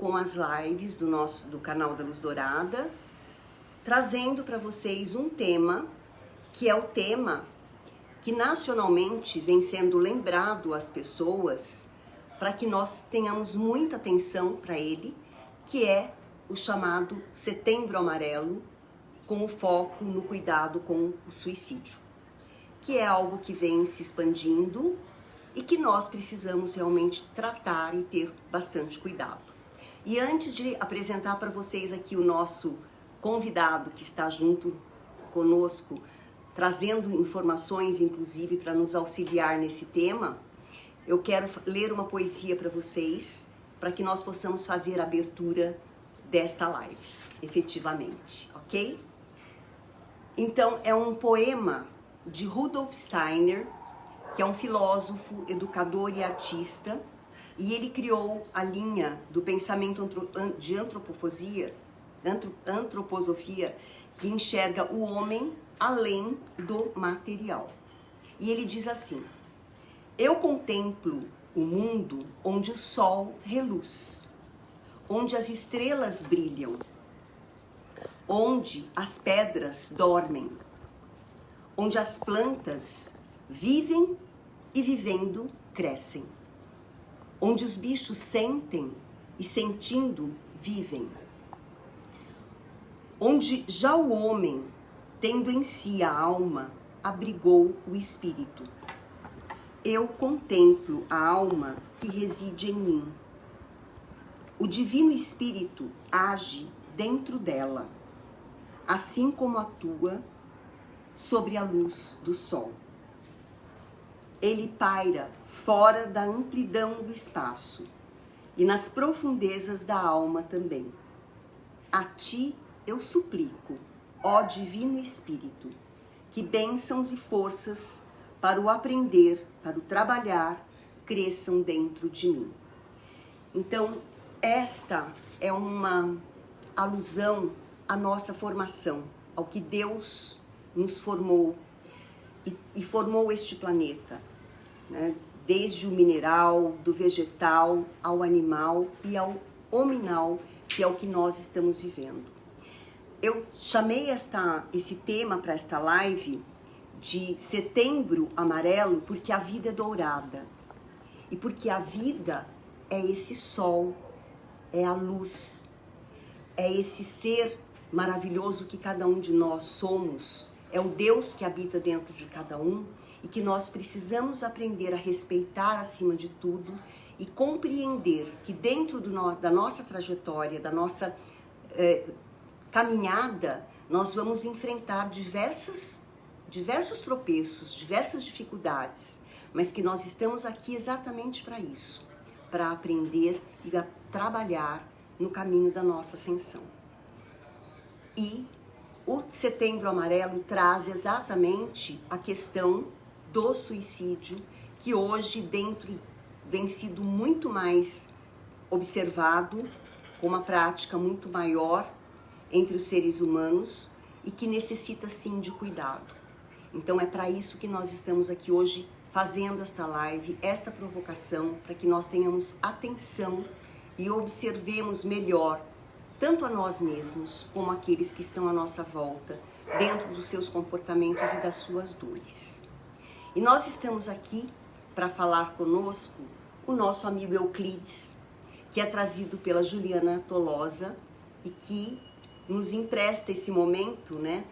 com as lives do canal da Luz Dourada, trazendo para vocês um tema que é o tema que nacionalmente vem sendo lembrado às pessoas para que nós tenhamos muita atenção para ele, que é o chamado Setembro Amarelo, com o foco no cuidado com o suicídio, que é algo que vem se expandindo e que nós precisamos realmente tratar e ter bastante cuidado. E antes de apresentar para vocês aqui o nosso convidado que está junto conosco, trazendo informações, inclusive, para nos auxiliar nesse tema, eu quero ler uma poesia para vocês, para que nós possamos fazer a abertura desta live, efetivamente, ok? Então, é um poema de Rudolf Steiner, que é um filósofo, educador e artista, e ele criou a linha do pensamento de antroposofia, que enxerga o homem além do material. E ele diz assim: eu contemplo o mundo onde o sol reluz, onde as estrelas brilham, onde as pedras dormem, onde as plantas vivem e vivendo crescem, onde os bichos sentem e sentindo vivem, onde já o homem, tendo em si a alma, abrigou o espírito. Eu contemplo a alma que reside em mim. O divino espírito age dentro dela, assim como atua sobre a luz do sol. Ele paira fora da amplidão do espaço e nas profundezas da alma também. A ti eu suplico, ó Divino Espírito, que bênçãos e forças para o aprender, para o trabalhar, cresçam dentro de mim. Então, esta é uma alusão à nossa formação, ao que Deus nos formou e formou este planeta, né? Desde o mineral, do vegetal, ao animal e ao hominal, que é o que nós estamos vivendo. Eu chamei esse tema para esta live de Setembro Amarelo porque a vida é dourada e porque a vida é esse sol, é a luz, é esse ser maravilhoso que cada um de nós somos, é o Deus que habita dentro de cada um e que nós precisamos aprender a respeitar acima de tudo e compreender que dentro da nossa trajetória, da nossa caminhada, nós vamos enfrentar diversos tropeços, diversas dificuldades, mas que nós estamos aqui exatamente para isso, para aprender e a trabalhar no caminho da nossa ascensão. E o Setembro Amarelo traz exatamente a questão do suicídio, que hoje vem sido muito mais observado, com uma prática muito maior entre os seres humanos e que necessita sim de cuidado. Então é para isso que nós estamos aqui hoje fazendo esta live, esta provocação, para que nós tenhamos atenção e observemos melhor tanto a nós mesmos como aqueles que estão à nossa volta, dentro dos seus comportamentos e das suas dores. E nós estamos aqui para falar conosco o nosso amigo Euclides, que é trazido pela Juliana Tolosa e que nos empresta esse momento, né?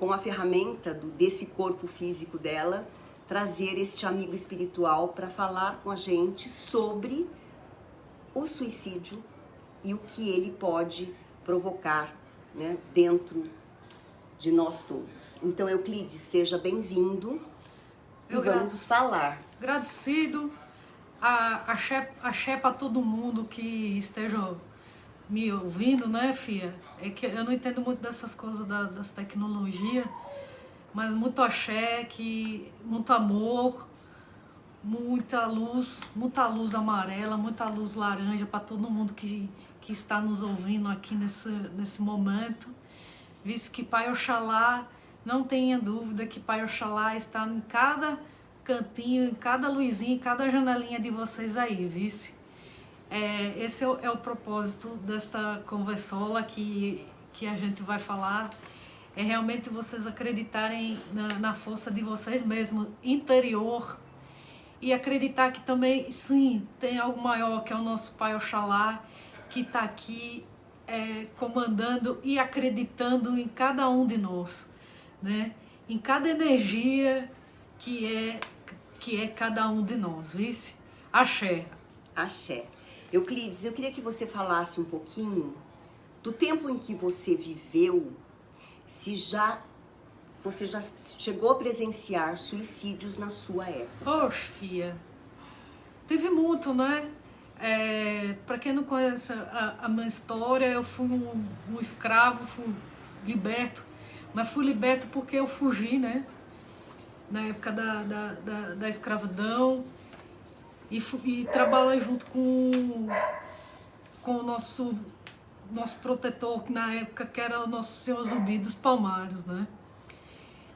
Com a ferramenta desse corpo físico dela, trazer este amigo espiritual para falar com a gente sobre o suicídio e o que ele pode provocar, né, dentro de nós todos. Então, Euclides, seja bem-vindo e vamos falar. Agradecido, axé para todo mundo que esteja me ouvindo, né, filha? É que eu não entendo muito dessas coisas das tecnologias, mas muito axé, muito amor, muita luz amarela, muita luz laranja para todo mundo que está nos ouvindo aqui nesse momento. Visto que Pai Oxalá, não tenha dúvida que Pai Oxalá está em cada cantinho, em cada luzinha, em cada janelinha de vocês aí, vice. Esse é o propósito desta conversola que a gente vai falar. É realmente vocês acreditarem na força de vocês mesmos, interior, e acreditar que também, sim, tem algo maior, que é o nosso Pai Oxalá, que está aqui comandando e acreditando em cada um de nós, né? Em cada energia que é cada um de nós, vice? Axé. Axé. Euclides, eu queria que você falasse um pouquinho do tempo em que você viveu, se você já chegou a presenciar suicídios na sua época. Oxe, filha, teve muito, né? Para quem não conhece a minha história, eu fui um escravo, fui liberto, mas fui liberto porque eu fugi, né? Na época da escravidão, e trabalhei junto com o nosso protetor, que na época que era o nosso Senhor Zumbi dos Palmares, né?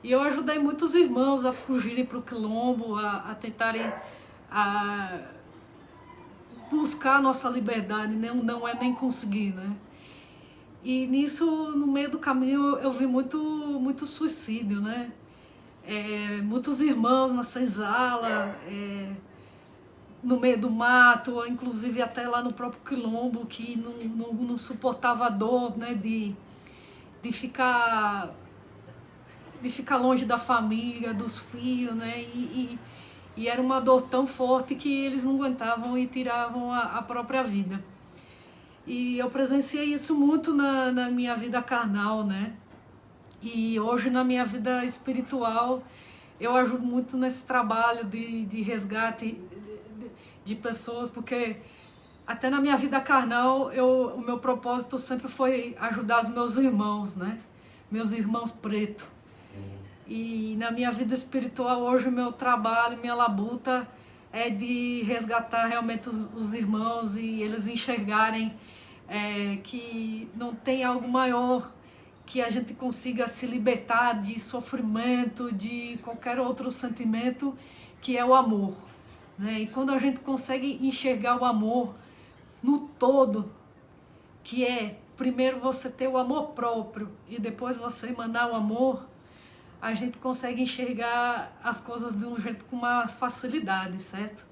E eu ajudei muitos irmãos a fugirem para o quilombo, a tentarem buscar a nossa liberdade, não é nem conseguir, né? E nisso, no meio do caminho, eu vi muito suicídio, né? Muitos irmãos na senzala, no meio do mato, inclusive até lá no próprio quilombo, que não suportava a dor, né, de ficar longe da família, dos filhos, né, e era uma dor tão forte que eles não aguentavam e tiravam a própria vida. E eu presenciei isso muito na minha vida carnal, né, e hoje na minha vida espiritual eu ajudo muito nesse trabalho de resgate de pessoas, porque até na minha vida carnal o meu propósito sempre foi ajudar os meus irmãos, né? Meus irmãos pretos. E na minha vida espiritual hoje o meu trabalho, minha labuta é de resgatar realmente os irmãos e eles enxergarem que não tem algo maior, que a gente consiga se libertar de sofrimento, de qualquer outro sentimento, que é o amor, né? E quando a gente consegue enxergar o amor no todo, que é primeiro você ter o amor próprio e depois você emanar o amor, a gente consegue enxergar as coisas de um jeito com uma facilidade, certo?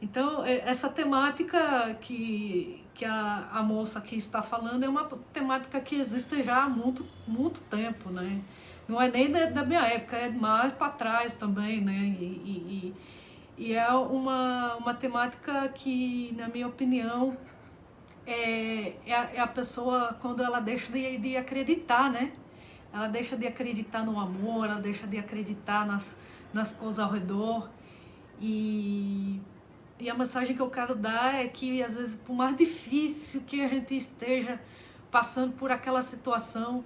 Então, essa temática que a moça aqui está falando é uma temática que existe já há muito tempo, né? Não é nem da minha época, é mais para trás também, né? E é uma temática que, na minha opinião, é a pessoa quando ela deixa de acreditar, né? Ela deixa de acreditar no amor, ela deixa de acreditar nas coisas ao redor. E a mensagem que eu quero dar é que, às vezes, por mais difícil que a gente esteja passando por aquela situação,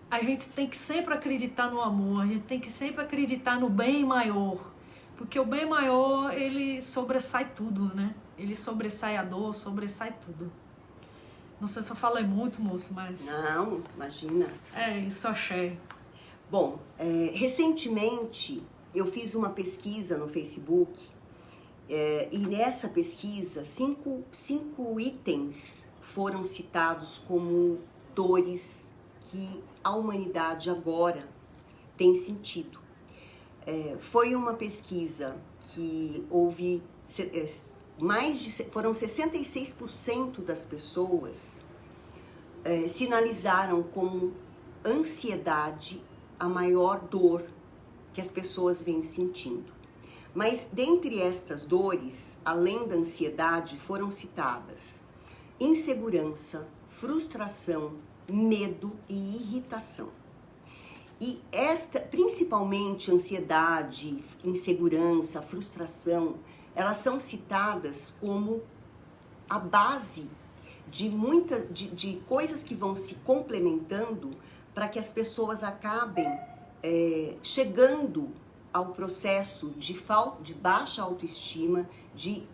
a gente tem que sempre acreditar no amor, a gente tem que sempre acreditar no bem maior. Porque o bem maior, ele sobressai tudo, né? Ele sobressai a dor, sobressai tudo. Não sei se eu falei muito, moço, mas... Não, imagina. Isso achei. Bom, recentemente eu fiz uma pesquisa no Facebook e nessa pesquisa 5 itens foram citados como dores que a humanidade agora tem sentido. Foi uma pesquisa que houve foram 66% das pessoas sinalizaram como ansiedade a maior dor que as pessoas vêm sentindo. Mas dentre estas dores, além da ansiedade, foram citadas insegurança, frustração, medo e irritação. E principalmente ansiedade, insegurança, frustração, elas são citadas como a base de coisas que vão se complementando para que as pessoas acabem chegando ao processo de baixa autoestima, de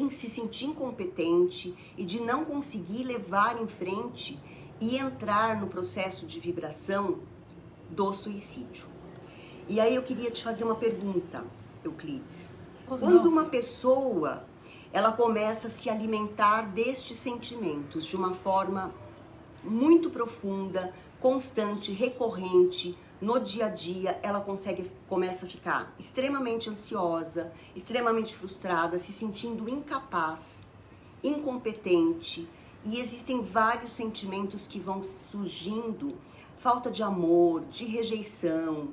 se sentir incompetente e de não conseguir levar em frente e entrar no processo de vibração do suicídio. E aí eu queria te fazer uma pergunta, Euclides. Quando uma pessoa ela começa a se alimentar destes sentimentos de uma forma muito profunda, constante, recorrente. No dia a dia, ela começa a ficar extremamente ansiosa, extremamente frustrada, se sentindo incapaz, incompetente, e existem vários sentimentos que vão surgindo: falta de amor, de rejeição,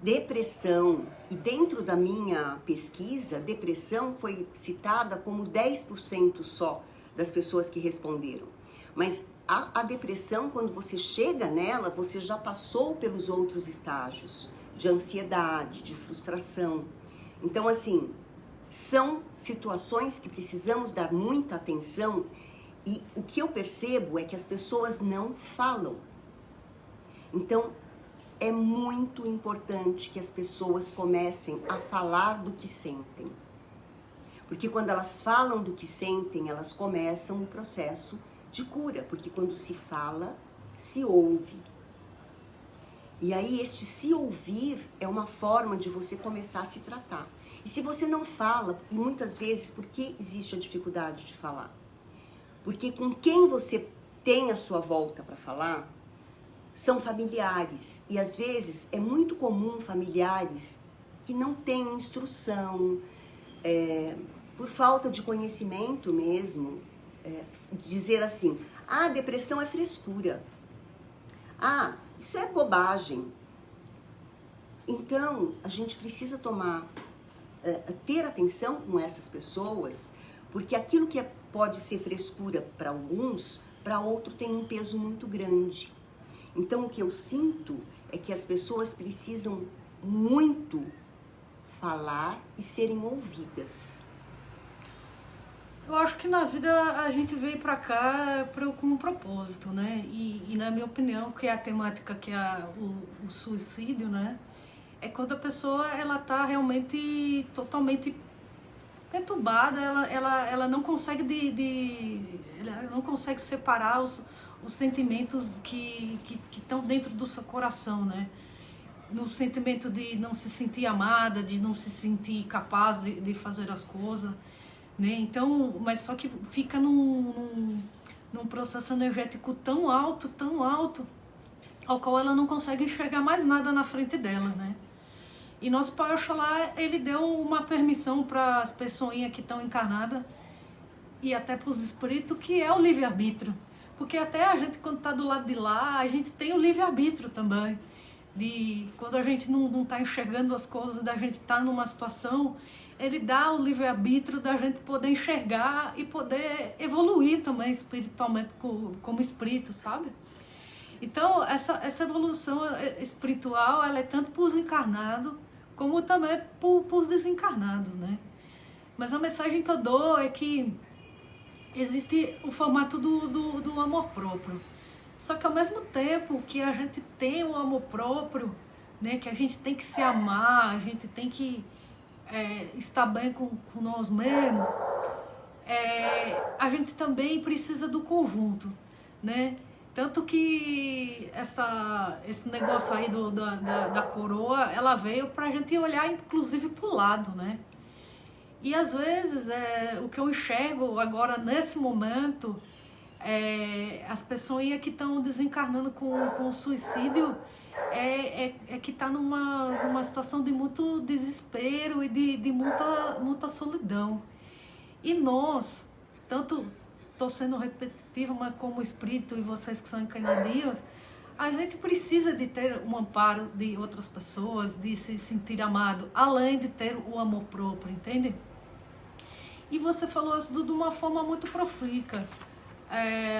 depressão. E dentro da minha pesquisa, depressão foi citada como 10% só das pessoas que responderam. Mas a depressão, quando você chega nela, você já passou pelos outros estágios de ansiedade, de frustração. Então, assim, são situações que precisamos dar muita atenção, e o que eu percebo é que as pessoas não falam. Então, é muito importante que as pessoas comecem a falar do que sentem. Porque quando elas falam do que sentem, elas começam o processo de cura. Porque quando se fala, se ouve. E aí este se ouvir é uma forma de você começar a se tratar. E se você não fala, e muitas vezes, por que existe a dificuldade de falar? Porque com quem você tem a sua volta para falar são familiares. E às vezes é muito comum familiares que não têm instrução, por falta de conhecimento mesmo, dizer assim: ah, depressão é frescura. Ah, isso é bobagem. Então, a gente precisa ter atenção com essas pessoas, porque aquilo que pode ser frescura para alguns, para outro tem um peso muito grande. Então, o que eu sinto é que as pessoas precisam muito falar e serem ouvidas. Eu acho que na vida a gente veio pra cá com um propósito, né? E na minha opinião, que é a temática que é o suicídio, né? É quando a pessoa, ela tá realmente totalmente perturbada, ela não consegue ela não consegue separar os sentimentos que estão dentro do seu coração, né? No sentimento de não se sentir amada, de não se sentir capaz de fazer as coisas, né? Então, mas só que fica num processo energético tão alto, ao qual ela não consegue enxergar mais nada na frente dela, né? E nosso Pai Oxalá, ele deu uma permissão para as pessoinhas que estão encarnadas e até para os espíritos, que é o livre-arbítrio. Porque até a gente, quando está do lado de lá, a gente tem o livre-arbítrio também. Quando a gente não está enxergando as coisas, da gente estar numa situação, ele dá o livre-arbítrio da gente poder enxergar e poder evoluir também espiritualmente como espírito, sabe? Então, essa evolução espiritual, ela é tanto para os encarnados, como também para os desencarnados, né? Mas a mensagem que eu dou é que existe o formato do amor próprio. Só que ao mesmo tempo que a gente tem o amor próprio, né, que a gente tem que se amar, a gente tem que estar bem com nós mesmos, a gente também precisa do conjunto, né? Tanto que esse negócio aí da coroa, ela veio pra gente olhar inclusive pro lado, né? E às vezes o que eu enxergo agora nesse momento, as pessoas que estão desencarnando com suicídio, que está numa situação de muito desespero e de muita solidão. E nós, tanto estou sendo repetitiva, mas como espírito e vocês que são encarnadinhos, a gente precisa de ter um amparo de outras pessoas, de se sentir amado, além de ter o amor próprio, entende? E você falou isso de uma forma muito profícua.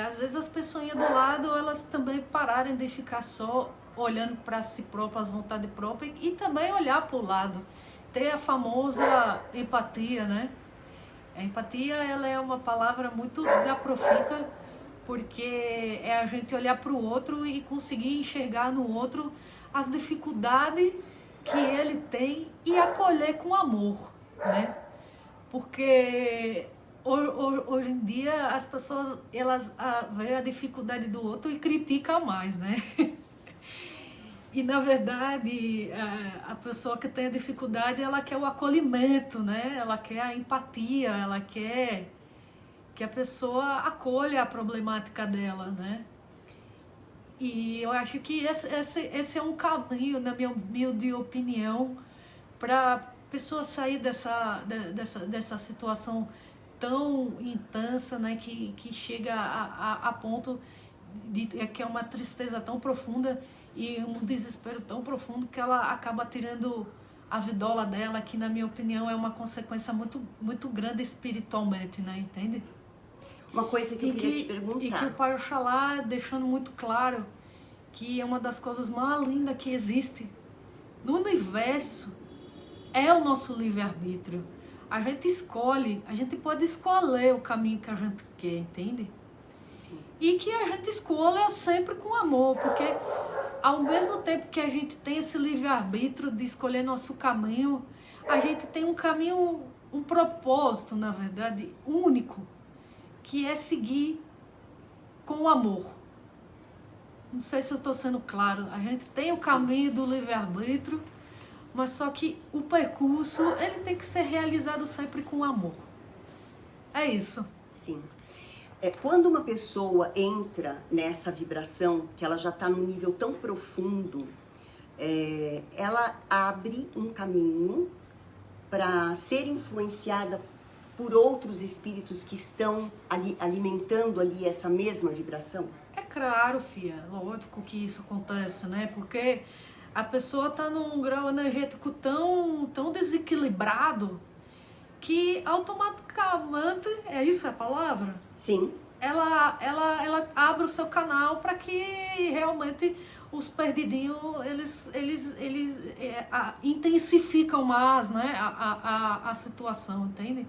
Às vezes as pessoas do lado, elas também pararem de ficar só olhando para si próprias, as vontades próprias, e também olhar para o lado. Ter a famosa empatia, né? A empatia, ela é uma palavra muito profícua, porque é a gente olhar para o outro e conseguir enxergar no outro as dificuldades que ele tem e acolher com amor, né? Porque hoje em dia as pessoas, elas veem a dificuldade do outro e criticam mais, né? E, na verdade, a pessoa que tem a dificuldade, ela quer o acolhimento, né? Ela quer a empatia, ela quer que a pessoa acolha a problemática dela, né? E eu acho que esse é um caminho, na minha humilde opinião, para a pessoa sair dessa situação tão intensa, né? Que chega a ponto de que é uma tristeza tão profunda e um desespero tão profundo que ela acaba tirando a vidola dela, que na minha opinião é uma consequência muito, muito grande espiritualmente, né? Entende? Uma coisa que eu queria te perguntar. E que o Pai Oxalá deixando muito claro que é uma das coisas mais lindas que existe no universo é o nosso livre-arbítrio. A gente escolhe, a gente pode escolher o caminho que a gente quer, entende? Sim. E que a gente escolha sempre com amor, porque ao mesmo tempo que a gente tem esse livre-arbítrio de escolher nosso caminho, a gente tem um caminho, um propósito, na verdade, único, que é seguir com o amor. Não sei se eu estou sendo claro. A gente tem o caminho do livre-arbítrio, mas só que o percurso, ele tem que ser realizado sempre com amor. É isso. Sim. Quando uma pessoa entra nessa vibração, que ela já está num nível tão profundo, ela abre um caminho para ser influenciada por outros espíritos que estão ali, alimentando ali essa mesma vibração? É claro, filha, lógico que isso acontece, né? Porque a pessoa está num grau energético tão desequilibrado que automaticamente, é isso a palavra? Sim. Ela abre o seu canal para que realmente os perdidinhos, eles intensificam mais, né, a situação, entende?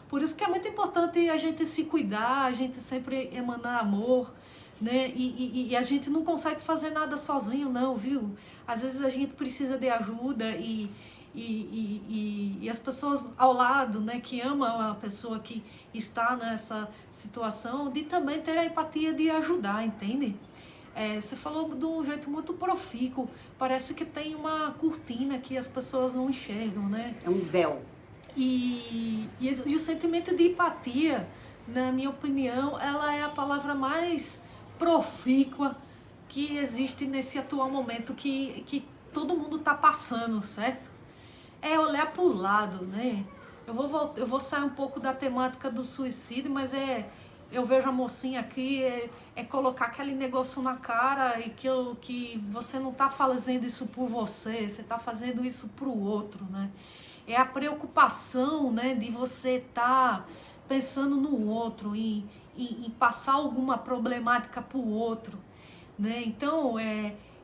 Por isso que é muito importante a gente se cuidar, a gente sempre emanar amor, né? E a gente não consegue fazer nada sozinho, não, viu? Às vezes a gente precisa de ajuda e as pessoas ao lado, né, que amam a pessoa que está nessa situação, de também ter a empatia de ajudar, entende? Você falou de um jeito muito profícuo, parece que tem uma cortina que as pessoas não enxergam, né? É um véu. E o sentimento de empatia, na minha opinião, ela é a palavra mais profícua que existe nesse atual momento que todo mundo está passando, certo? É olhar para o lado, né? Eu vou sair um pouco da temática do suicídio, mas eu vejo a mocinha aqui, colocar aquele negócio na cara e que você não está fazendo isso por você está fazendo isso para o outro, né? É a preocupação, né, de você estar pensando no outro, em passar alguma problemática para o outro, né? Então,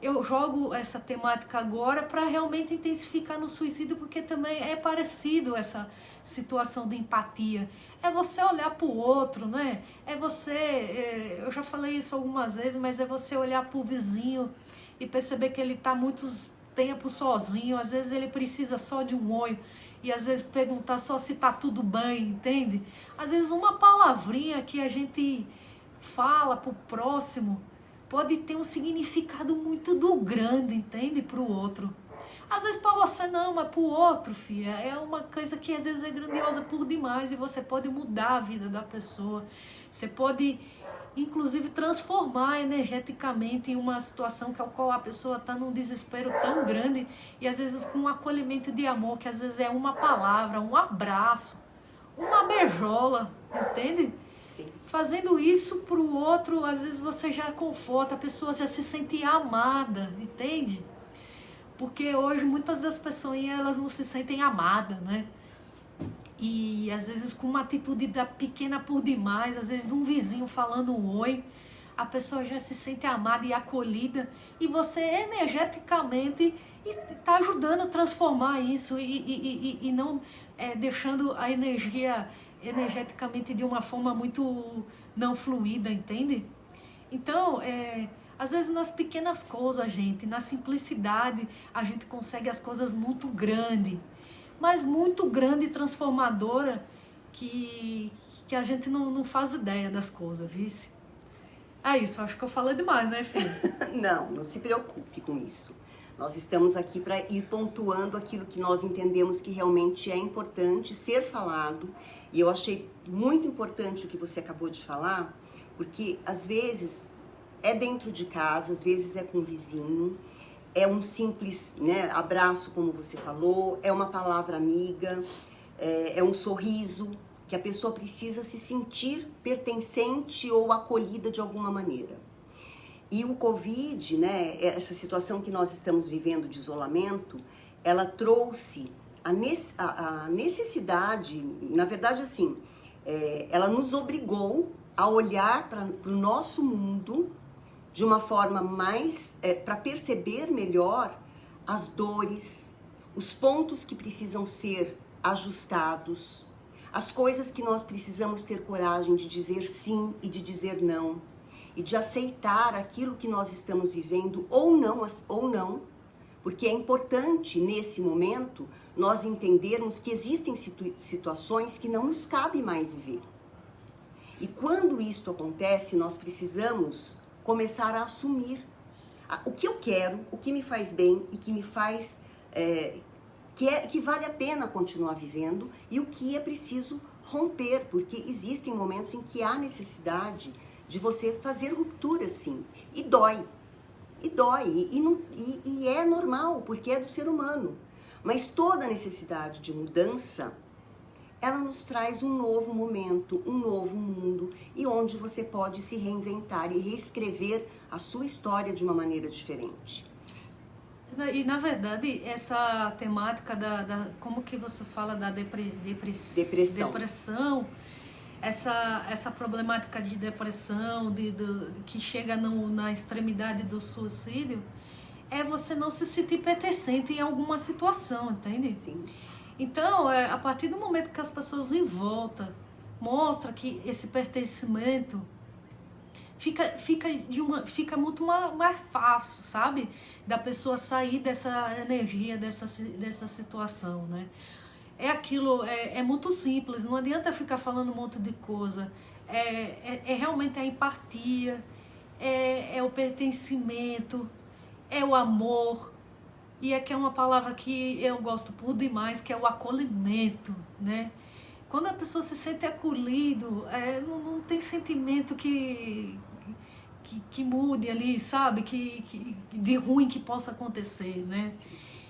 eu jogo essa temática agora para realmente intensificar no suicídio, porque também é parecido essa situação de empatia. É você olhar para o outro, né? Eu já falei isso algumas vezes, mas é você olhar para o vizinho e perceber que ele está muitos tempo sozinho, às vezes ele precisa só de um olho e às vezes perguntar só se tá tudo bem, entende? Às vezes uma palavrinha que a gente fala pro próximo pode ter um significado muito grande, entende? Pro outro. Às vezes para você não, mas pro outro, filha, é uma coisa que às vezes é grandiosa por demais e você pode mudar a vida da pessoa. Você pode inclusive transformar energeticamente em uma situação que a qual a pessoa está num desespero tão grande e às vezes com um acolhimento de amor, que às vezes é uma palavra, um abraço, uma beijola, entende? Sim. Fazendo isso para o outro, às vezes você já conforta, a pessoa já se sente amada, entende? Porque hoje muitas das pessoas elas não se sentem amadas, né? E às vezes com uma atitude pequena por demais, às vezes de um vizinho falando um oi, a pessoa já se sente amada e acolhida e você energeticamente está ajudando a transformar isso e não deixando a energia energeticamente de uma forma muito não fluida, entende? Então, às vezes nas pequenas coisas, gente, na simplicidade, a gente consegue as coisas muito grandes. Mas muito grande e transformadora que a gente não faz ideia das coisas, vice? É isso, acho que eu falei demais, né, filha? Não se preocupe com isso. Nós estamos aqui para ir pontuando aquilo que nós entendemos que realmente é importante ser falado. E eu achei muito importante o que você acabou de falar, porque às vezes é dentro de casa, às vezes é com o vizinho, é um simples, né, abraço, como você falou, é uma palavra amiga, é um sorriso, que a pessoa precisa se sentir pertencente ou acolhida de alguma maneira. E o Covid, né, essa situação que nós estamos vivendo de isolamento, ela trouxe a necessidade, na verdade assim, ela nos obrigou a olhar para o nosso mundo de uma forma mais, para perceber melhor as dores, os pontos que precisam ser ajustados, as coisas que nós precisamos ter coragem de dizer sim e de dizer não, e de aceitar aquilo que nós estamos vivendo ou não, porque é importante nesse momento nós entendermos que existem situações que não nos cabe mais viver. E quando isto acontece, nós precisamos começar a assumir o que eu quero, o que me faz bem e que me faz, que vale a pena continuar vivendo, e o que é preciso romper, porque existem momentos em que há necessidade de você fazer ruptura, sim, e dói, e é normal, porque é do ser humano, mas toda necessidade de mudança, ela nos traz um novo momento, um novo mundo, e onde você pode se reinventar e reescrever a sua história de uma maneira diferente. E na verdade, essa temática como que vocês falam da depressão, essa problemática de depressão, que chega na extremidade do suicídio, é você não se sentir pertencente em alguma situação, entende? Sim. Então, a partir do momento que as pessoas em volta mostram que esse pertencimento fica muito mais fácil, sabe? Da pessoa sair dessa energia, dessa situação, né? É aquilo, é muito simples, não adianta ficar falando um monte de coisa. Realmente a empatia, é o pertencimento, é o amor. E aqui é uma palavra que eu gosto por demais, que é o acolhimento, né? Quando a pessoa se sente acolhido, não tem sentimento que mude ali, sabe? De ruim que possa acontecer, né? Sim.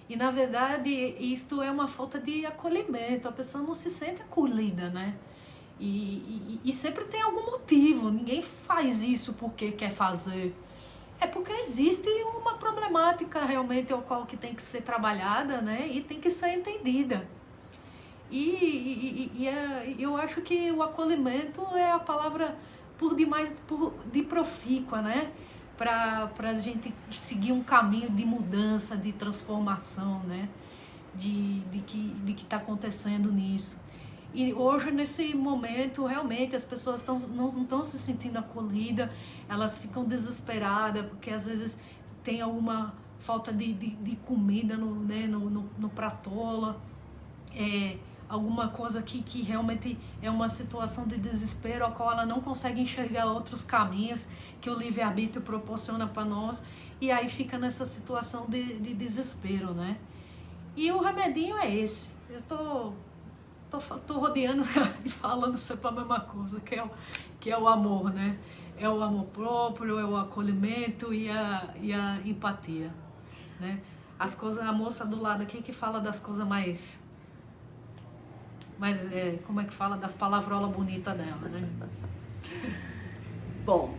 E, na verdade, isto é uma falta de acolhimento. A pessoa não se sente acolhida, né? E sempre tem algum motivo. Ninguém faz isso porque quer fazer. É porque existe uma problemática realmente ao qual que tem que ser trabalhada, né? E tem que ser entendida. Eu acho que o acolhimento é a palavra por demais de profícua, né? Para a gente seguir um caminho de mudança, de transformação, né? De que está acontecendo nisso. E hoje, nesse momento, realmente as pessoas não estão se sentindo acolhidas, elas ficam desesperadas, porque às vezes tem alguma falta de comida no pratola, alguma coisa que realmente é uma situação de desespero, a qual ela não consegue enxergar outros caminhos que o livre-arbítrio proporciona para nós, e aí fica nessa situação de desespero, né? E o remedinho é esse. Eu tô rodeando e falando sempre a mesma coisa, que é o amor, né? É o amor próprio, é o acolhimento e a empatia, né? As coisas, a moça do lado aqui que fala das coisas mais como é que fala, das palavrolas bonitas dela, né? Bom,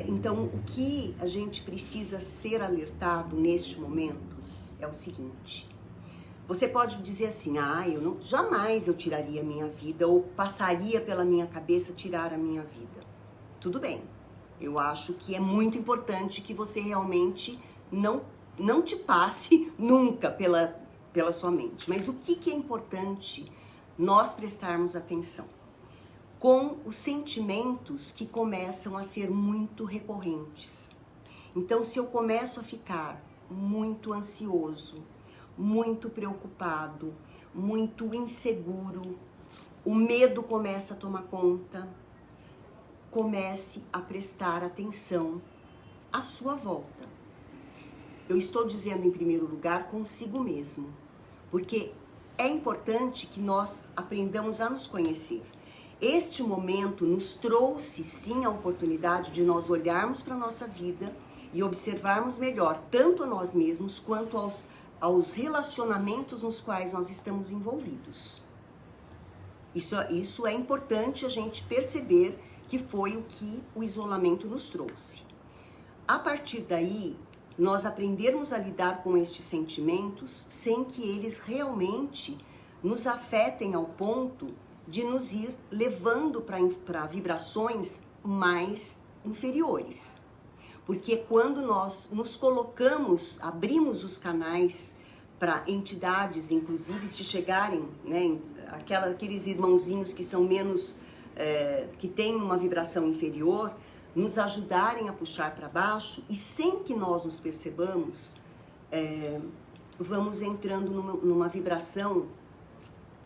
então o que a gente precisa ser alertado neste momento é o seguinte: você pode dizer assim, jamais eu tiraria a minha vida, ou passaria pela minha cabeça tirar a minha vida. Tudo bem, eu acho que é muito importante que você realmente não te passe nunca pela sua mente. Mas o que é importante nós prestarmos atenção? Com os sentimentos que começam a ser muito recorrentes. Então, se eu começo a ficar muito ansioso, muito preocupado, muito inseguro, o medo começa a tomar conta, comece a prestar atenção à sua volta. eu estou dizendo em primeiro lugar consigo mesmo, porque é importante que nós aprendamos a nos conhecer. Este momento nos trouxe sim a oportunidade de nós olharmos para a nossa vida e observarmos melhor tanto a nós mesmos quanto aos relacionamentos nos quais nós estamos envolvidos. Isso é importante a gente perceber que foi o que o isolamento nos trouxe. A partir daí, nós aprendermos a lidar com estes sentimentos sem que eles realmente nos afetem ao ponto de nos ir levando para vibrações mais inferiores. Porque quando nós nos colocamos, abrimos os canais para entidades, inclusive, se chegarem, né, aqueles irmãozinhos que são menos, que têm uma vibração inferior, nos ajudarem a puxar para baixo, e sem que nós nos percebamos, vamos entrando numa vibração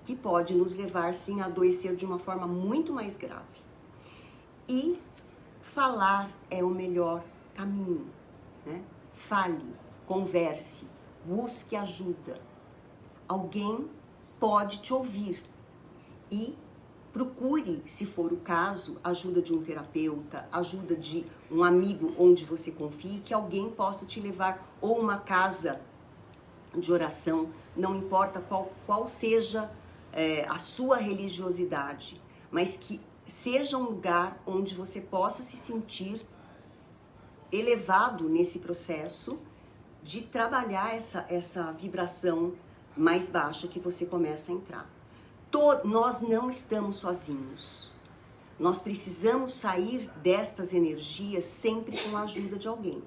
que pode nos levar, sim, a adoecer de uma forma muito mais grave. E falar é o melhor caminho, né? Fale, converse, busque ajuda. Alguém pode te ouvir e procure, se for o caso, ajuda de um terapeuta, ajuda de um amigo onde você confie, que alguém possa te levar, ou uma casa de oração, não importa qual seja a sua religiosidade, mas que seja um lugar onde você possa se sentir elevado nesse processo de trabalhar essa vibração mais baixa que você começa a entrar. Nós não estamos sozinhos. Nós precisamos sair destas energias sempre com a ajuda de alguém.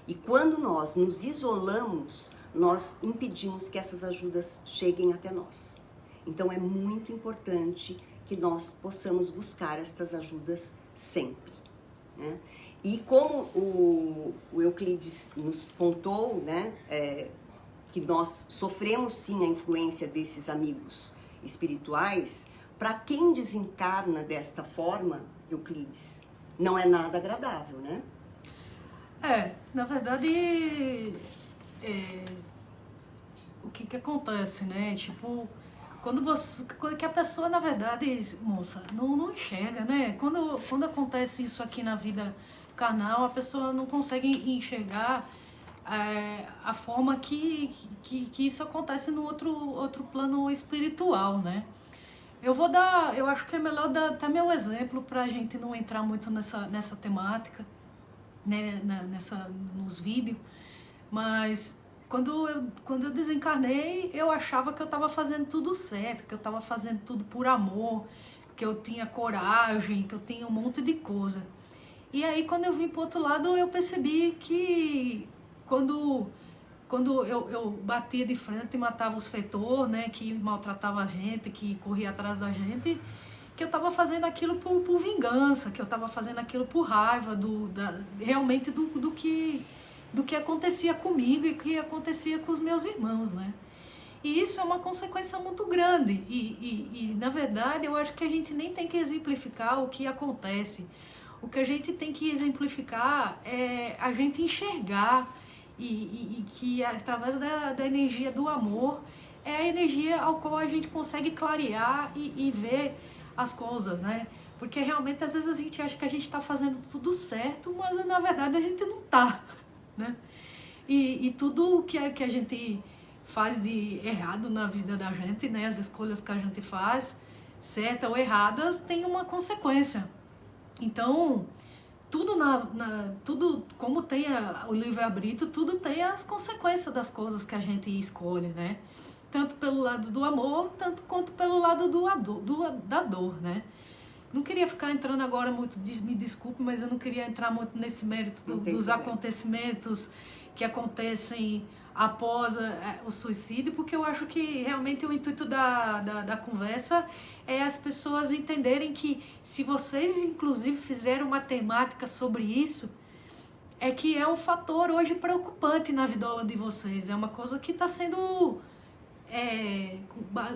E quando nós nos isolamos, nós impedimos que essas ajudas cheguem até nós. Então é muito importante que nós possamos buscar estas ajudas sempre, né? E como o Euclides nos pontou, né, que nós sofremos sim a influência desses amigos espirituais, para quem desencarna desta forma, Euclides, não é nada agradável, né? Na verdade, o que acontece, né? Tipo, quando que a pessoa, na verdade, moça, não enxerga, né? Quando acontece isso aqui na vida carnal, a pessoa não consegue enxergar a forma que isso acontece no outro plano espiritual, né? Eu acho que é melhor dar até meu exemplo para a gente não entrar muito nessa temática, né, nos vídeos, mas quando eu desencarnei, eu achava que eu estava fazendo tudo certo, que eu estava fazendo tudo por amor, que eu tinha coragem, que eu tinha um monte de coisa. E aí, quando eu vim pro outro lado, eu percebi que quando eu batia de frente e matava os feitores, né, que maltratava a gente, que corria atrás da gente, que eu estava fazendo aquilo por vingança, que eu estava fazendo aquilo por raiva, realmente do que acontecia comigo e que acontecia com os meus irmãos, né? E isso é uma consequência muito grande. E na verdade, eu acho que a gente nem tem que exemplificar o que acontece. O que a gente tem que exemplificar é a gente enxergar e que através da energia do amor é a energia ao qual a gente consegue clarear e ver as coisas, né? Porque realmente às vezes a gente acha que a gente está fazendo tudo certo, mas na verdade a gente não está, né? E tudo que a gente faz de errado na vida da gente, né? As escolhas que a gente faz, certas ou erradas, tem uma consequência. Então, tudo como tem o livre-arbítrio, tudo tem as consequências das coisas que a gente escolhe, né? Tanto pelo lado do amor, tanto quanto pelo lado da dor, né? Não queria ficar entrando agora muito, me desculpe, mas eu não queria entrar muito nesse mérito dos acontecimentos que acontecem após o suicídio, porque eu acho que realmente o intuito da conversa é as pessoas entenderem que se vocês inclusive fizeram uma temática sobre isso, é que é um fator hoje preocupante na vidola de vocês, é uma coisa que está sendo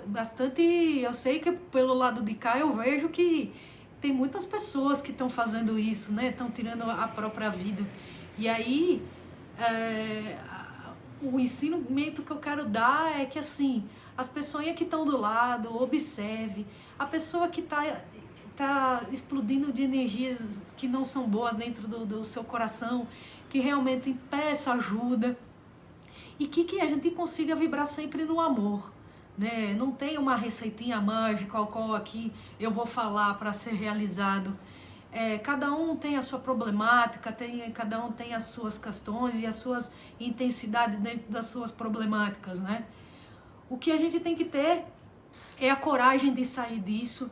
bastante, eu sei que pelo lado de cá eu vejo que tem muitas pessoas que estão fazendo isso, né? Estão tirando a própria vida. E aí o ensinamento que eu quero dar é que, assim, as pessoas que estão do lado, observe. A pessoa que tá explodindo de energias que não são boas dentro do seu coração, que realmente peça ajuda. E que a gente consiga vibrar sempre no amor, né? Não tem uma receitinha mágica, qual aqui eu vou falar para ser realizado. Cada um tem a sua problemática, cada um tem as suas questões e as suas intensidades dentro das suas problemáticas, né? O que a gente tem que ter é a coragem de sair disso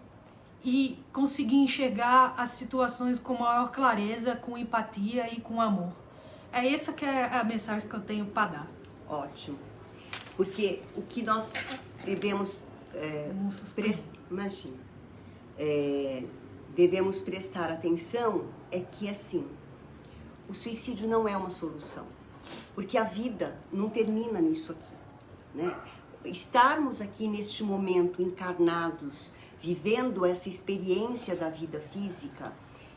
e conseguir enxergar as situações com maior clareza, com empatia e com amor. Essa que é a mensagem que eu tenho para dar. Ótimo. Porque o que nós devemos devemos prestar atenção é que, assim, o suicídio não é uma solução. Porque a vida não termina nisso aqui, né? Estarmos aqui neste momento encarnados, vivendo essa experiência da vida física,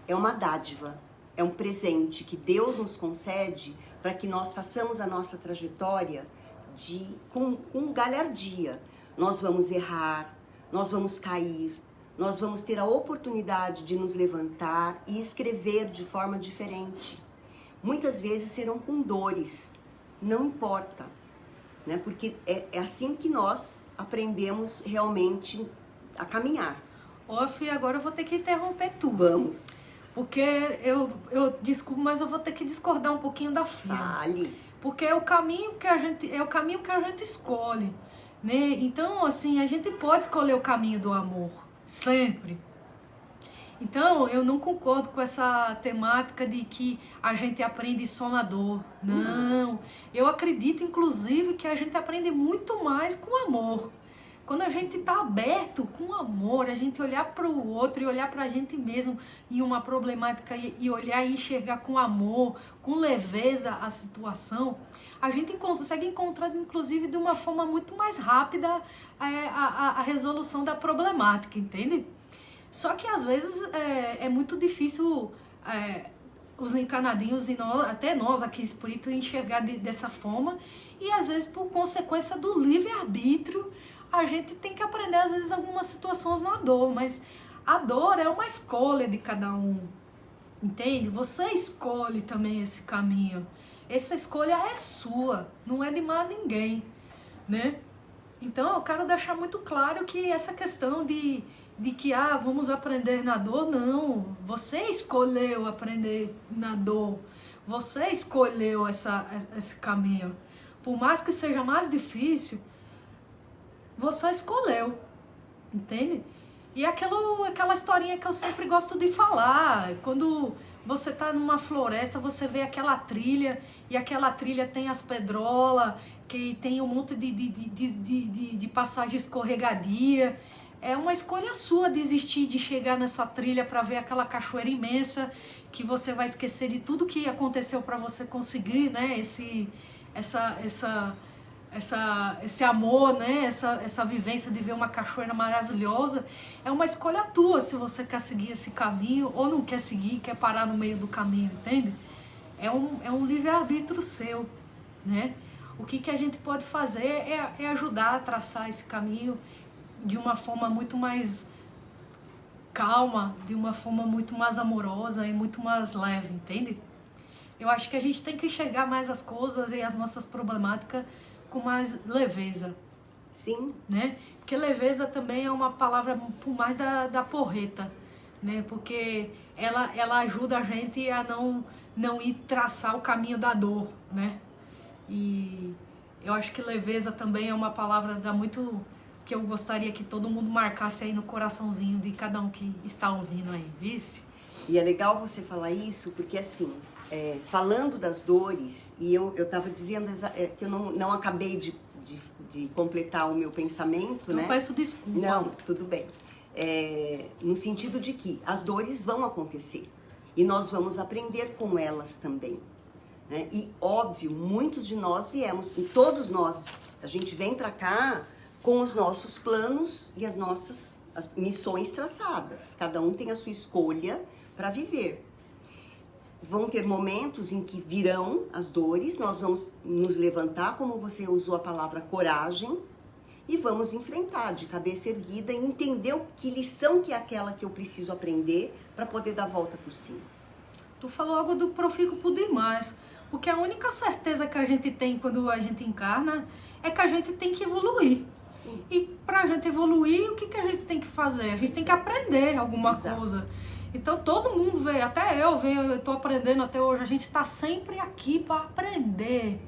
é uma dádiva, é um presente que Deus nos concede para que nós façamos a nossa trajetória com galhardia. Nós vamos errar, nós vamos cair, nós vamos ter a oportunidade de nos levantar e escrever de forma diferente. Muitas vezes serão com dores, não importa, né? Porque é assim que nós aprendemos realmente a caminhar. Fih, agora eu vou ter que interromper tudo. Vamos. Porque eu desculpo, mas eu vou ter que discordar um pouquinho da Fia. Fale. Porque é o caminho que a gente escolhe, né? Então, assim, a gente pode escolher o caminho do amor, sempre. Então, eu não concordo com essa temática de que a gente aprende só na dor. Não. Eu acredito, inclusive, que a gente aprende muito mais com amor. Quando a gente está aberto com amor, a gente olhar para o outro e olhar para a gente mesmo em uma problemática e olhar e enxergar com amor, com leveza a situação, a gente consegue encontrar, inclusive, de uma forma muito mais rápida a resolução da problemática, entende? Só que, às vezes, é muito difícil os encanadinhos e até nós aqui, espírito, enxergar dessa forma. E, às vezes, por consequência do livre-arbítrio, a gente tem que aprender, às vezes, algumas situações na dor, mas a dor é uma escolha de cada um, entende? Você escolhe também esse caminho. Essa escolha é sua, não é de mais ninguém, né? Então, eu quero deixar muito claro que essa questão de que, vamos aprender na dor, não. Você escolheu aprender na dor. Você escolheu esse caminho. Por mais que seja mais difícil, você escolheu, entende? E aquela historinha que eu sempre gosto de falar, quando você tá numa floresta, você vê aquela trilha, e aquela trilha tem as pedrolas, que tem um monte de passagem escorregadia. É uma escolha sua desistir de chegar nessa trilha para ver aquela cachoeira imensa, que você vai esquecer de tudo que aconteceu para você conseguir, né? Esse amor, né? Essa vivência de ver uma cachoeira maravilhosa. É uma escolha tua se você quer seguir esse caminho ou não quer seguir, quer parar no meio do caminho, entende? É um livre-arbítrio seu, né? O que a gente pode fazer é ajudar a traçar esse caminho de uma forma muito mais calma, de uma forma muito mais amorosa e muito mais leve, entende? Eu acho que a gente tem que enxergar mais as coisas e as nossas problemáticas com mais leveza. Sim. Né? Porque leveza também é uma palavra por mais da porreta, né? Porque ela ajuda a gente a não ir traçar o caminho da dor, né? E eu acho que leveza também é uma palavra que eu gostaria que todo mundo marcasse aí no coraçãozinho de cada um que está ouvindo aí, vice? E é legal você falar isso, porque assim, falando das dores, e eu estava dizendo que eu não acabei de completar o meu pensamento, né? Eu peço desculpa. Não, tudo bem. No sentido de que as dores vão acontecer e nós vamos aprender com elas também. Né? E óbvio, muitos de nós viemos, todos nós, a gente vem para cá com os nossos planos e as missões traçadas. Cada um tem a sua escolha para viver. vão ter momentos em que virão as dores, nós vamos nos levantar, como você usou a palavra coragem, e vamos enfrentar de cabeça erguida e entender que lição que é aquela que eu preciso aprender para poder dar a volta por cima. Tu falou algo do profícuo por demais, porque a única certeza que a gente tem quando a gente encarna é que a gente tem que evoluir. Sim. E pra gente evoluir, o que a gente tem que fazer? A gente tem que aprender alguma coisa. Então todo mundo veio, até eu tô aprendendo até hoje, a gente tá sempre aqui para aprender.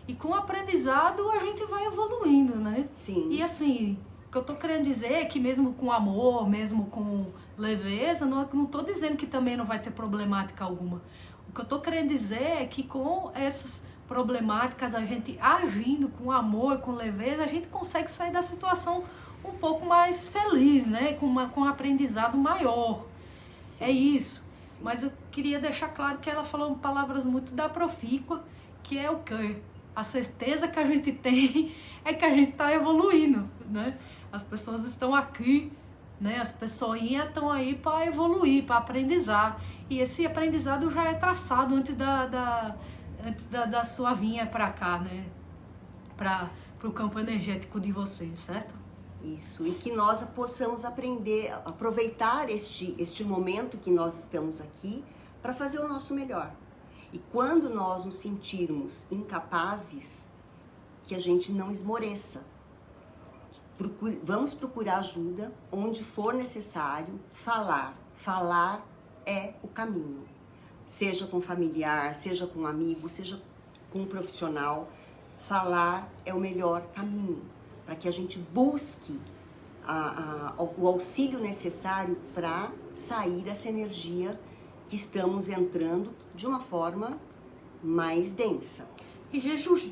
E com o aprendizado a gente vai evoluindo, né? Sim. E assim, o que eu tô querendo dizer é que mesmo com amor, mesmo com leveza, não tô dizendo que também não vai ter problemática alguma. O que eu tô querendo dizer é que com essas problemáticas, a gente agindo com amor, com leveza, a gente consegue sair da situação um pouco mais feliz, né? Com um aprendizado maior. Sim. É isso. Sim. Mas eu queria deixar claro que ela falou palavras muito da profícua, que é o quê? A certeza que a gente tem é que a gente está evoluindo, né? As pessoas estão aqui, né? As pessoinhas estão aí para evoluir, para aprendizar. E esse aprendizado já é traçado antes da sua vinha para cá, né? Para o campo energético de vocês, certo? Isso, e que nós possamos aprender, aproveitar este momento que nós estamos aqui para fazer o nosso melhor. E quando nós nos sentirmos incapazes, que a gente não esmoreça. Vamos procurar ajuda onde for necessário. Falar é o caminho. Seja com familiar, seja com amigo, seja com um profissional. Falar é o melhor caminho para que a gente busque o auxílio necessário para sair dessa energia que estamos entrando de uma forma mais densa. E Jesus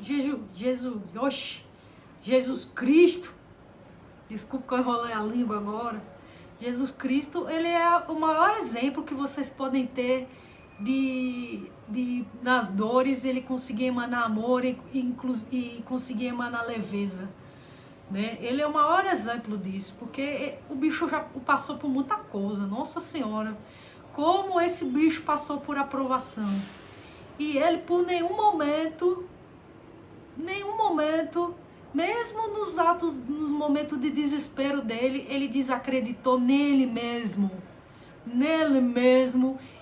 Cristo, desculpa que eu enrolei a língua agora, Jesus Cristo, ele é o maior exemplo que vocês podem ter nas dores, ele conseguir emanar amor e conseguir emanar leveza. Né? Ele é o maior exemplo disso, porque o bicho já passou por muita coisa, Nossa Senhora. Como esse bicho passou por aprovação. E ele, por nenhum momento, mesmo nos momentos de desespero dele, ele desacreditou nele mesmo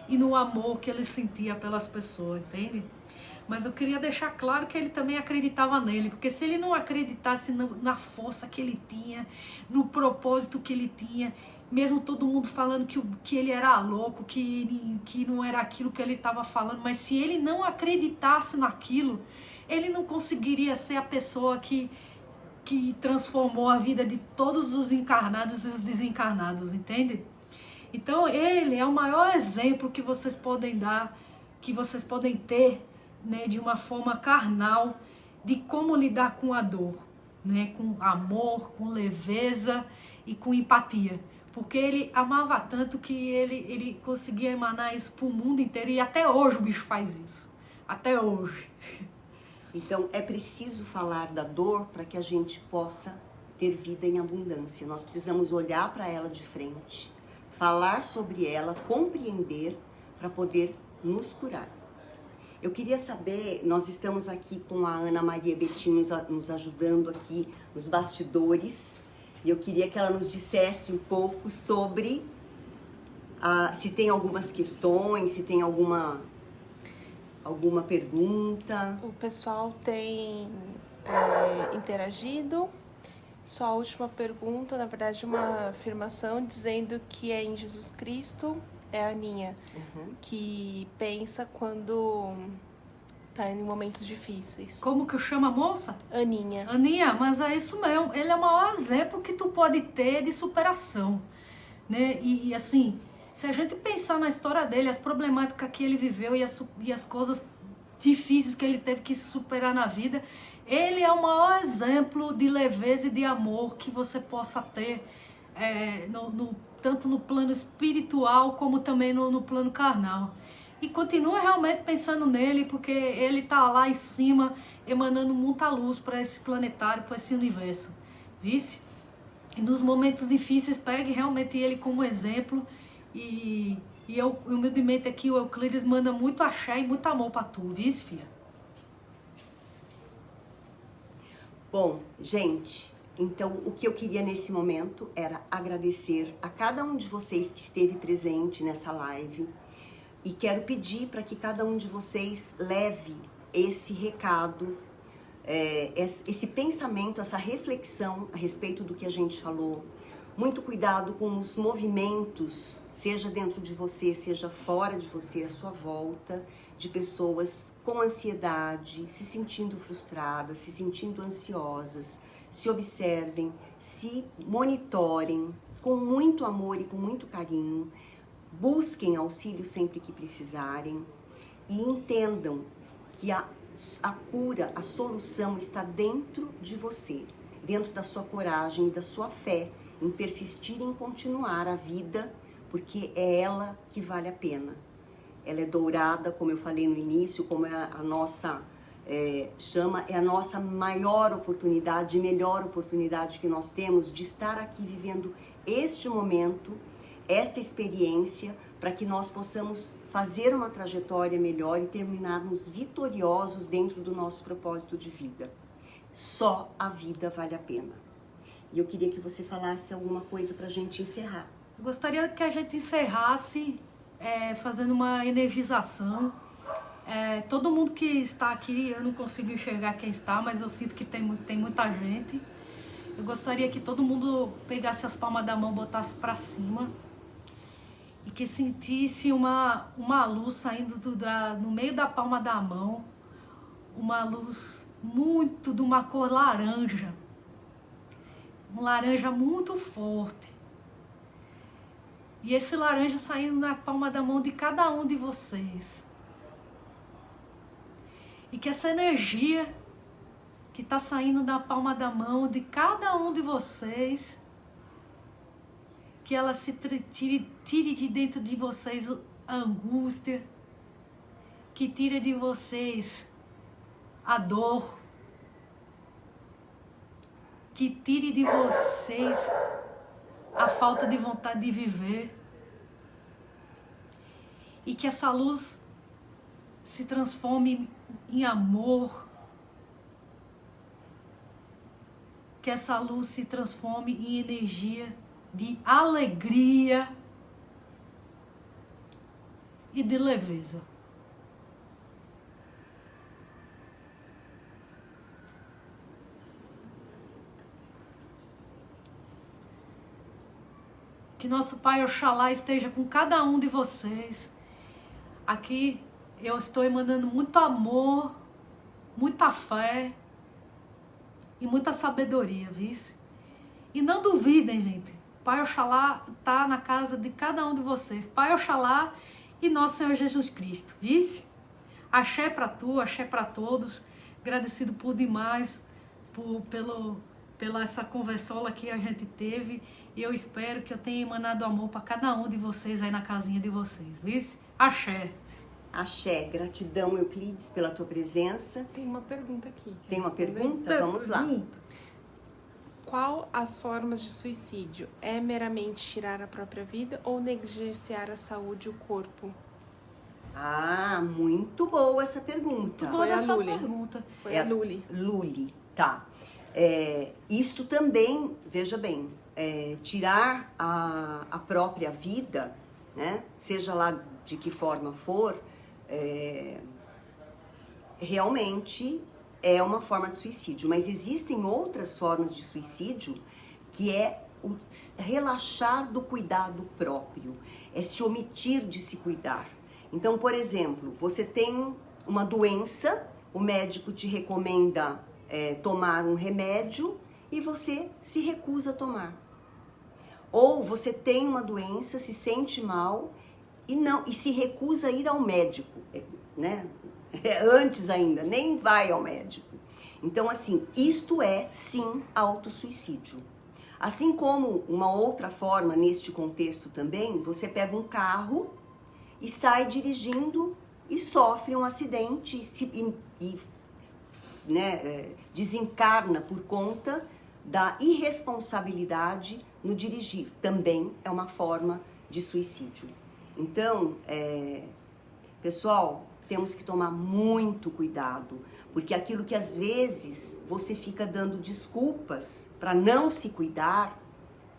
e no amor que ele sentia pelas pessoas, entende? Mas eu queria deixar claro que ele também acreditava nele, porque se ele não acreditasse na força que ele tinha, no propósito que ele tinha, mesmo todo mundo falando que ele era louco, que não era aquilo que ele estava falando, mas se ele não acreditasse naquilo, ele não conseguiria ser a pessoa que transformou a vida de todos os encarnados e os desencarnados, entende? Então ele é o maior exemplo que vocês podem dar, que vocês podem ter, né, de uma forma carnal, de como lidar com a dor, né, com amor, com leveza e com empatia. Porque ele amava tanto que ele conseguia emanar isso para o mundo inteiro. E até hoje o bicho faz isso. Até hoje. Então é preciso falar da dor para que a gente possa ter vida em abundância. Nós precisamos olhar para ela de frente, falar sobre ela, compreender para poder nos curar. Eu queria saber, nós estamos aqui com a Ana Maria Betim nos ajudando aqui nos bastidores. E eu queria que ela nos dissesse um pouco sobre se tem algumas questões, se tem alguma pergunta. O pessoal tem interagido. Só a última pergunta, na verdade, uma afirmação dizendo que é em Jesus Cristo, é a Aninha, que pensa quando tá em momentos difíceis. Como que eu chamo a moça? Aninha. Aninha, mas é isso mesmo. Ele é o maior exemplo que tu pode ter de superação, né? E assim, se a gente pensar na história dele, as problemáticas que ele viveu e as coisas difíceis que ele teve que superar na vida, ele é o maior exemplo de leveza e de amor que você possa ter, tanto no plano espiritual como também no plano carnal. E continua realmente pensando nele, porque ele está lá em cima, emanando muita luz para esse planetário, para esse universo. Vice? E nos momentos difíceis, pegue realmente ele como exemplo e E eu, humildemente aqui, o Euclides manda muito axé e muito amor pra tu, viu, filha? Bom, gente, então o que eu queria nesse momento era agradecer a cada um de vocês que esteve presente nessa live e quero pedir para que cada um de vocês leve esse recado, esse pensamento, essa reflexão a respeito do que a gente falou. Muito cuidado com os movimentos, seja dentro de você, seja fora de você, à sua volta, de pessoas com ansiedade, se sentindo frustradas, se sentindo ansiosas. Se observem, se monitorem com muito amor e com muito carinho. Busquem auxílio sempre que precisarem e entendam que a cura, a solução está dentro de você, dentro da sua coragem e da sua fé em persistir em continuar a vida, porque é ela que vale a pena. Ela é dourada, como eu falei no início, como é a nossa chama, é a nossa maior oportunidade, melhor oportunidade que nós temos de estar aqui vivendo este momento, esta experiência, para que nós possamos fazer uma trajetória melhor e terminarmos vitoriosos dentro do nosso propósito de vida. Só a vida vale a pena. E eu queria que você falasse alguma coisa para a gente encerrar. Eu gostaria que a gente encerrasse fazendo uma energização. Todo mundo que está aqui, eu não consigo enxergar quem está, mas eu sinto que tem muita gente. Eu gostaria que todo mundo pegasse as palmas da mão, botasse para cima e que sentisse uma luz saindo no meio da palma da mão, uma luz muito de uma cor laranja. Um laranja muito forte. E esse laranja saindo na palma da mão de cada um de vocês. E que essa energia que está saindo da palma da mão de cada um de vocês, que ela se tire de dentro de vocês a angústia, que tire de vocês a dor, que tire de vocês a falta de vontade de viver. E que essa luz se transforme em amor. Que essa luz se transforme em energia de alegria e de leveza. Que nosso Pai Oxalá esteja com cada um de vocês. Aqui eu estou emanando muito amor, muita fé e muita sabedoria, vice? E não duvidem, gente. Pai Oxalá está na casa de cada um de vocês. Pai Oxalá e nosso Senhor Jesus Cristo, vice? Axé para tu, axé para todos. Agradecido por demais pela essa conversola que a gente teve. E eu espero que eu tenha emanado amor para cada um de vocês aí na casinha de vocês, vice? Axé. Axé, gratidão, Euclides, pela tua presença. Tem uma pergunta aqui. Tem uma pergunta? Vamos lá. Qual as formas de suicídio? É meramente tirar a própria vida ou negligenciar a saúde e o corpo? Ah, muito boa essa pergunta. Muito boa essa pergunta. Foi a Luli. Luli, tá. Isto também, veja bem, tirar a própria vida, né? Seja lá de que forma for, realmente é uma forma de suicídio. Mas existem outras formas de suicídio que é o relaxar do cuidado próprio, é se omitir de se cuidar. Então, por exemplo, você tem uma doença, o médico te recomenda tomar um remédio e você se recusa a tomar. Ou você tem uma doença, se sente mal e se recusa a ir ao médico, né? Antes ainda, nem vai ao médico. Então, assim, isto é, sim, autossuicídio. Assim como uma outra forma, neste contexto também, você pega um carro e sai dirigindo e sofre um acidente desencarna por conta da irresponsabilidade no dirigir. Também é uma forma de suicídio. Então, pessoal, temos que tomar muito cuidado, porque aquilo que às vezes você fica dando desculpas para não se cuidar,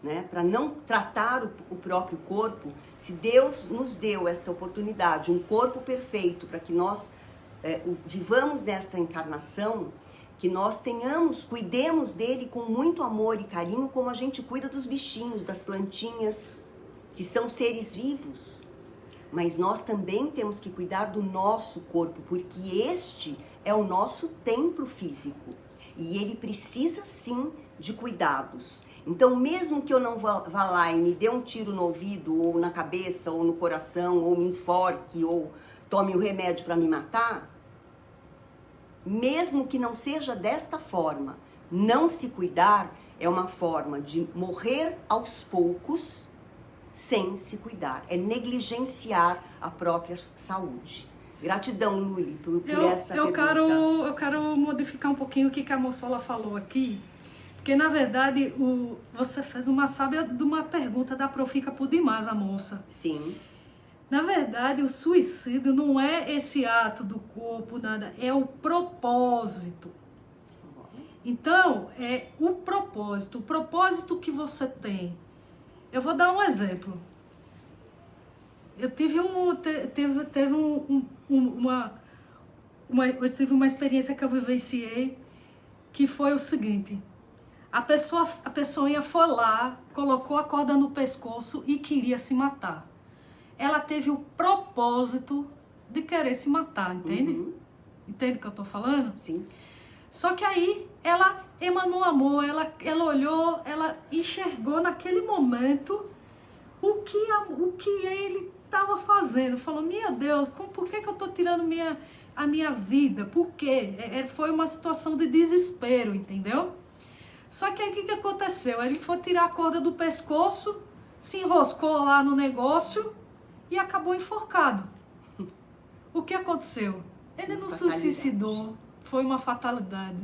né, para não tratar o próprio corpo, se Deus nos deu esta oportunidade, um corpo perfeito, para que nós vivamos nesta encarnação, que nós cuidemos dele com muito amor e carinho, como a gente cuida dos bichinhos, das plantinhas, que são seres vivos. Mas nós também temos que cuidar do nosso corpo, porque este é o nosso templo físico. E ele precisa sim de cuidados. Então, mesmo que eu não vá lá e me dê um tiro no ouvido, ou na cabeça, ou no coração, ou me enforque, ou tome o remédio para me matar, mesmo que não seja desta forma, não se cuidar é uma forma de morrer aos poucos sem se cuidar. É negligenciar a própria saúde. Gratidão, Luli, por essa pergunta. Eu quero modificar um pouquinho o que a Mossola falou aqui, porque, na verdade, você fez uma sábia de uma pergunta da Profica por demais, a moça. Sim. Na verdade, o suicídio não é esse ato do corpo, nada, é o propósito. Então, é o propósito que você tem. Eu vou dar um exemplo. Eu tive uma experiência que eu vivenciei, que foi o seguinte: a pessoinha foi lá, colocou a corda no pescoço e queria se matar. Ela teve o propósito de querer se matar, entende? Uhum. Entende o que eu tô falando? Sim. Só que aí ela emanou amor, ela olhou, ela enxergou naquele momento o que ele estava fazendo. Falou, meu Deus, por que eu tô tirando a minha vida? Por quê? Foi uma situação de desespero, entendeu? Só que aí o que aconteceu? Ele foi tirar a corda do pescoço, se enroscou lá no negócio e acabou enforcado. O que aconteceu? Ele não se suicidou, foi uma fatalidade.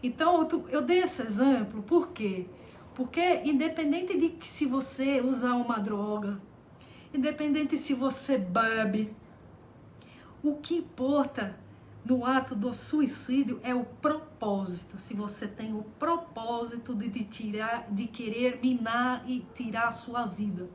Então, eu dei esse exemplo, por quê? Porque independente de que se você usar uma droga, independente se você bebe, o que importa no ato do suicídio é o propósito. Se você tem o propósito de querer minar e tirar a sua vida.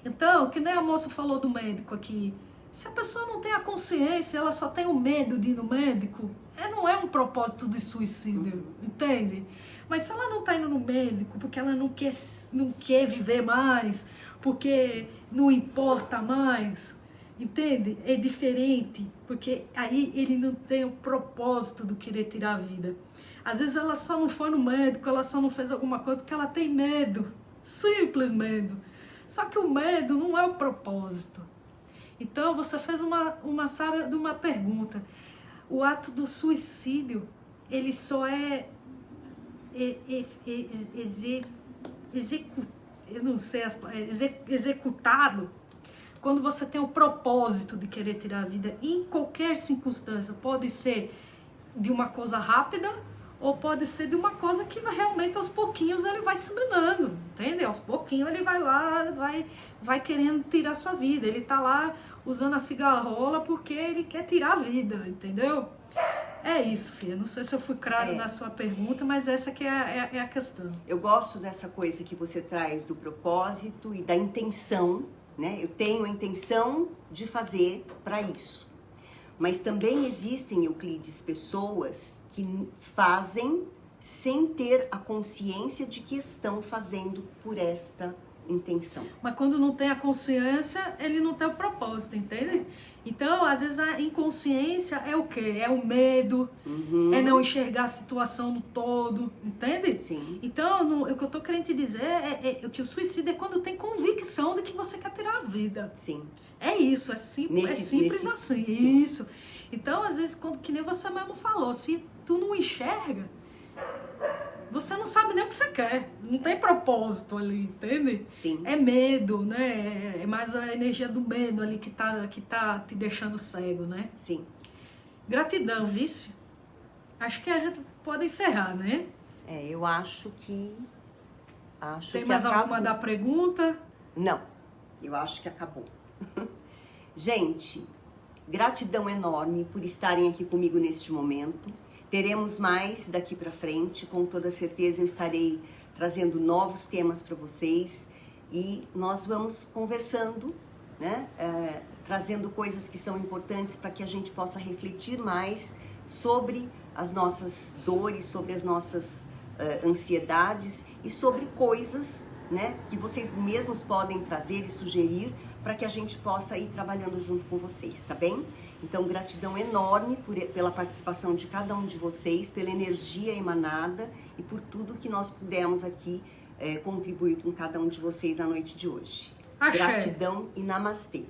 Então, que nem a moça falou do médico aqui, se a pessoa não tem a consciência, ela só tem o medo de ir no médico, não é um propósito de suicídio, entende? Mas se ela não está indo no médico porque ela não quer viver mais, porque não importa mais, entende? É diferente, porque aí ele não tem o propósito de querer tirar a vida. Às vezes ela só não foi no médico, ela só não fez alguma coisa porque ela tem medo, simples medo. Só que o medo não é o propósito. Então, você fez uma pergunta. O ato do suicídio, ele só é executado quando você tem o propósito de querer tirar a vida em qualquer circunstância. Pode ser de uma coisa rápida ou pode ser de uma coisa que realmente aos pouquinhos ele vai se minando, entende? Aos pouquinhos ele vai lá, vai querendo tirar a sua vida. Ele tá lá usando a cigarrola porque ele quer tirar a vida, entendeu? É isso, filha. Não sei se eu fui claro na sua pergunta, mas essa que é a questão. Eu gosto dessa coisa que você traz do propósito e da intenção, né? Eu tenho a intenção de fazer para isso. Mas também existem, Euclides, pessoas que fazem sem ter a consciência de que estão fazendo por esta intenção. Mas quando não tem a consciência, ele não tem o propósito, entende? Então, às vezes, a inconsciência é o quê? É o medo, é não enxergar a situação no todo, entende? Sim. Então, o que eu tô querendo te dizer é que o suicídio é quando tem convicção de que você quer tirar a vida. Sim. É isso, é simples assim. Sim. Isso. Então, às vezes, que nem você mesmo falou, se tu não enxerga, você não sabe nem o que você quer. Não tem propósito ali, entende? Sim. É medo, né? É mais a energia do medo ali que tá te deixando cego, né? Sim. Gratidão, vice. Acho que a gente pode encerrar, né? Eu acho que... Tem mais alguma da pergunta? Não, eu acho que acabou. Gente, gratidão enorme por estarem aqui comigo neste momento. Teremos mais daqui para frente, com toda certeza eu estarei trazendo novos temas para vocês e nós vamos conversando, né? Trazendo coisas que são importantes para que a gente possa refletir mais sobre as nossas dores, sobre as nossas ansiedades e sobre coisas, né, que vocês mesmos podem trazer e sugerir para que a gente possa ir trabalhando junto com vocês, tá bem? Então, gratidão enorme pela participação de cada um de vocês, pela energia emanada e por tudo que nós pudemos aqui contribuir com cada um de vocês na noite de hoje. Axé. Gratidão e namastê.